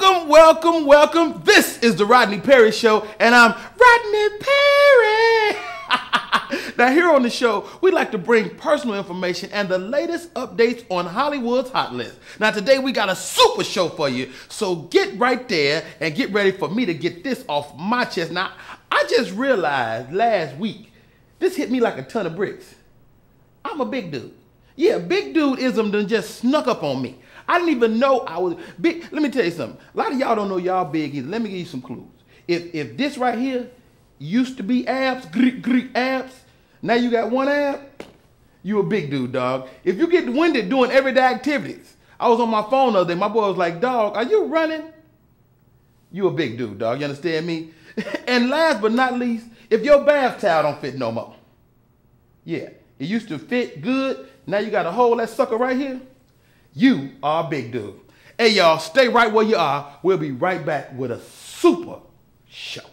Welcome, welcome, welcome. This is the Rodney Perry Show, and I'm Rodney Perry. Now, here on the show, we like to bring personal information and the latest updates on Hollywood's hot list. Now, today we got a super show for you, so get right there and get ready for me to get this off my chest. Now, I just realized last week, this hit me like a ton of bricks. I'm a big dude. Yeah, big dude-ism done just snuck up on me. I didn't even know I was big. Let me tell you something. A lot of y'all don't know y'all big either. Let me give you some clues. If this right here used to be abs, Greek abs, now you got one ab, you a big dude, dog. If you get winded doing everyday activities, I was on my phone the other day, my boy was like, dog, are you running? You a big dude, dog, you understand me? And last but not least, if your bath towel don't fit no more. Yeah, it used to fit good, now you got to hold that sucker right here. You are a big dude. Hey, y'all, stay right where you are. We'll be right back with a super show.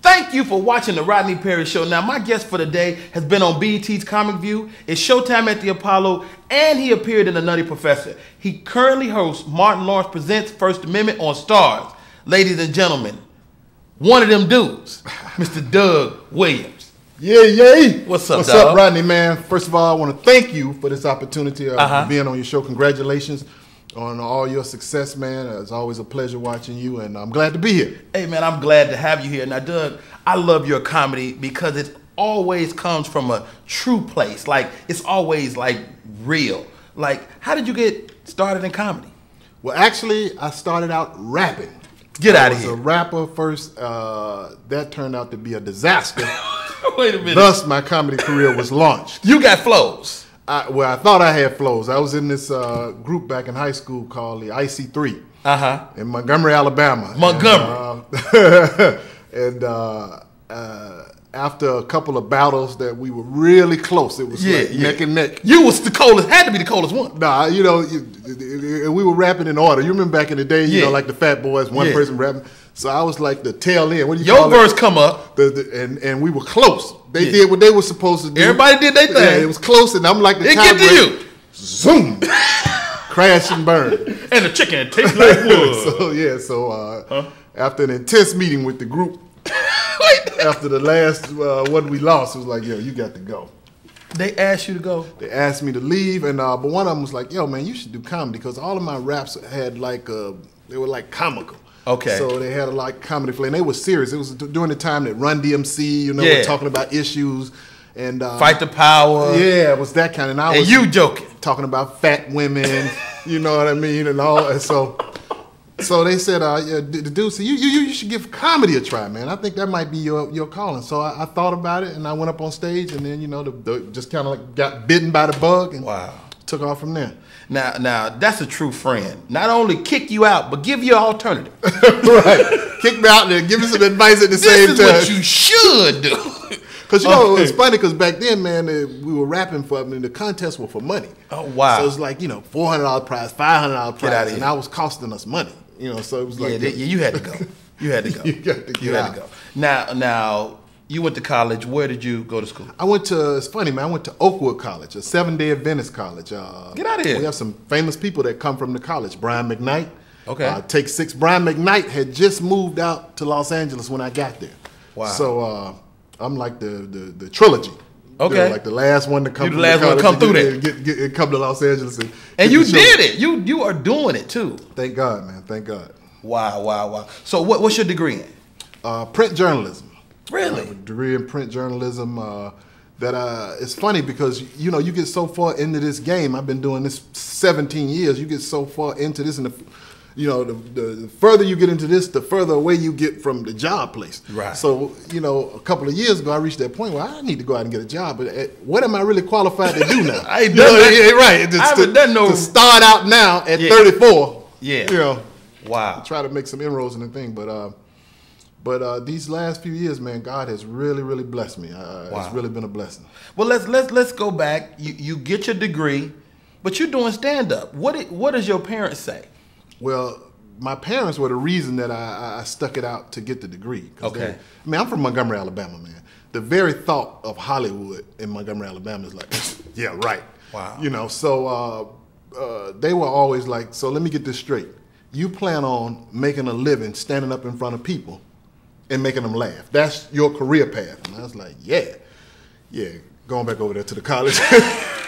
Thank you for watching the Rodney Perry Show. Now, my guest for today has been on BET's Comic View, it's Showtime at the Apollo, and he appeared in The Nutty Professor. He currently hosts Martin Lawrence Presents First Amendment on STARZ. Ladies and gentlemen, one of them dudes, Mr. Doug Williams. Yeah. What's up, What's dog? up, Rodney, man? First of all, I want to thank you for this opportunity of being on your show. Congratulations on all your success, man. It's always a pleasure watching you, and I'm glad to be here. Hey, man, I'm glad to have you here. Now, Doug, I love your comedy because it always comes from a true place. Like, it's always, like, real. Like, how did you get started in comedy? Well, actually, I started out rapping. Get out of here. I was a rapper first. That turned out to be a disaster. Wait a minute. Thus, my comedy career was launched. You got flows. Well, I thought I had flows. I was in this group back in high school called the IC3 in Montgomery, Alabama. Montgomery. And after a couple of battles that we were really close, it was like neck and neck. You was the coldest, had to be the coldest one. Nah, you know, we were rapping in order. You remember back in the day, you know, like the Fat Boys, one person rapping. So I was like the tail end. What do you call it? Your verse come up. And we were close. They did what they were supposed to do. Everybody did their thing. Yeah, it was close, and I'm like the It get to you. Zoom. Crash and burn. And the chicken tastes like wood. So after an intense meeting with the group, after the last one we lost, it was like, yo, you got to go. They asked you to go? They asked me to leave, and but one of them was like, yo, man, you should do comedy, because all of my raps had like, they were like comical. Okay. So they had a like comedy flavor, and they were serious. It was during the time that Run DMC, you know, were talking about issues. And Fight the Power. Yeah, it was that kind. And I was you joking. Talking about fat women, you know what I mean, and all. And so they said, the dude said, you should give comedy a try, man. I think that might be your calling. So I thought about it, and I went up on stage, and then, you know, just kind of like got bitten by the bug, and took off from there. Now that's a true friend. Not only kick you out, but give you an alternative. Right. Kick me out there, give me some advice at the same time. This is what you should do. Because, you know, it's funny, because back then, man, we were rapping for, I mean, the contests were for money. Oh, wow. So it was like, you know, $400 prize, $500 prize, and here. I was costing us money. You know, so it was like... Yeah, you had to go. You had to go. You got to get out. To go. Now, you went to college. Where did you go to school? I went to, it's funny, man, I went to Oakwood College, a 7-day Adventist college. Get out of here. We have some famous people that come from the college. Brian McKnight. Okay. Take 6. Brian McKnight had just moved out to Los Angeles when I got there. Wow. So I'm like the trilogy. Okay. You know, like the last one to come. You the last one to come through there. Get come to Los Angeles and you did it. You are doing it too. Thank God, man. Thank God. Wow. So what's your degree in? Print journalism. Really? A degree in print journalism. It's funny because, you know, you get so far into this game. I've been doing this 17 years. You get so far into this, and the further you get into this, the further away you get from the job place. Right. So, you know, a couple of years ago, I reached that point where I need to go out and get a job. But what am I really qualified to do now? I ain't done that. Right. I haven't done no... To start out now at 34. Yeah. You know. Wow. Try to make some inroads in the thing. But these last few years, man, God has really, really blessed me. It's really been a blessing. Well, let's go back. You get your degree, but you're doing stand-up. What does your parents say? Well, my parents were the reason that I stuck it out to get the degree. Okay. I mean, I'm from Montgomery, Alabama, man. the very thought of Hollywood in Montgomery, Alabama is like, yeah, right. Wow. You know, so they were always like, so let me get this straight. You plan on making a living standing up in front of people and making them laugh. That's your career path. And I was like, yeah, going back over there to the college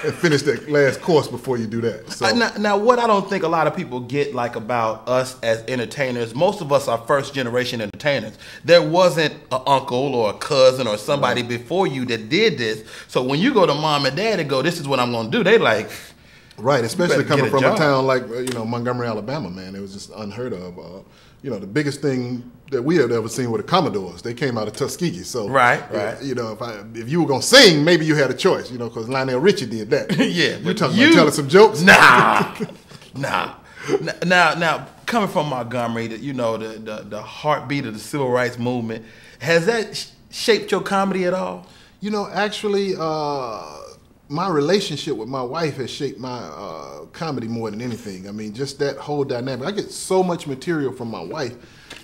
and finish that last course before you do that. So. Now, what I don't think a lot of people get like about us as entertainers, most of us are first generation entertainers. There wasn't an uncle or a cousin or somebody before you that did this. So when you go to mom and dad and go, this is what I'm going to do, they like... Right, especially coming from a town like Montgomery, Alabama, man. It was just unheard of. The biggest thing that we had ever seen were the Commodores. They came out of Tuskegee. So right. If you were gonna sing, maybe you had a choice. Because Lionel Richie did that. Yeah, you talking about telling some jokes? Nah. Now, coming from Montgomery, the heartbeat of the civil rights movement, has that shaped your comedy at all? Actually. My relationship with my wife has shaped my comedy more than anything. I mean, just that whole dynamic. I get so much material from my wife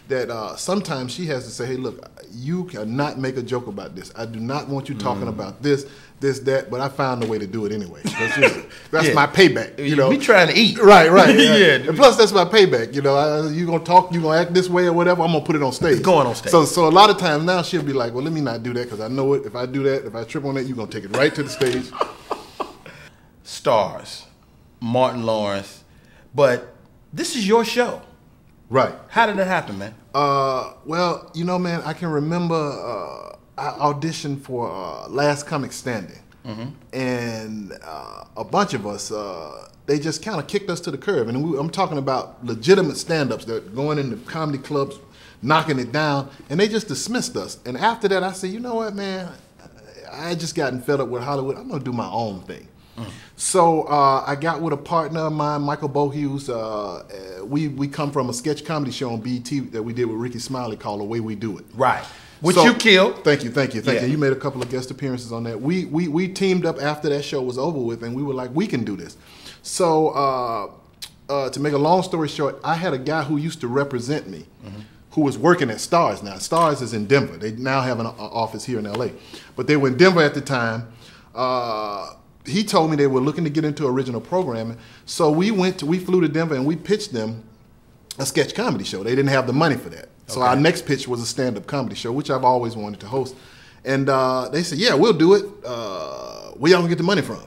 that sometimes she has to say, hey, look, you cannot make a joke about this. I do not want you talking about this, that, but I found a way to do it anyway. That's my payback. We trying to eat. Right. Yeah. And plus, that's my payback. You going to talk, you going to act this way or whatever, I'm going to put it on stage. It's going on stage. So a lot of times now she'll be like, well, let me not do that because I know it. If I do that, if I trip on that, you're going to take it right to the stage. STARZ, Martin Lawrence, but this is your show. Right. How did that happen, man? Well, man, I can remember I auditioned for Last Comic Standing. Mm-hmm. And a bunch of us, they just kind of kicked us to the curb. And I'm talking about legitimate stand-ups that going into comedy clubs, knocking it down, and they just dismissed us. And after that, I said, you know what, man? I just gotten fed up with Hollywood. I'm going to do my own thing. So I got with a partner of mine, Michael Bohughes. We come from a sketch comedy show on BET that we did with Ricky Smiley called The Way We Do It. Right. Which you killed. Thank you. You made a couple of guest appearances on that. We teamed up after that show was over with, and we were like, we can do this. So to make a long story short, I had a guy who used to represent me, who was working at STARZ now. STARZ is in Denver. They now have an office here in LA. But they were in Denver at the time. He told me they were looking to get into original programming. So we flew to Denver and we pitched them a sketch comedy show. They didn't have the money for that. So our next pitch was a stand-up comedy show, which I've always wanted to host. And they said, yeah, we'll do it. Where y'all gonna get the money from?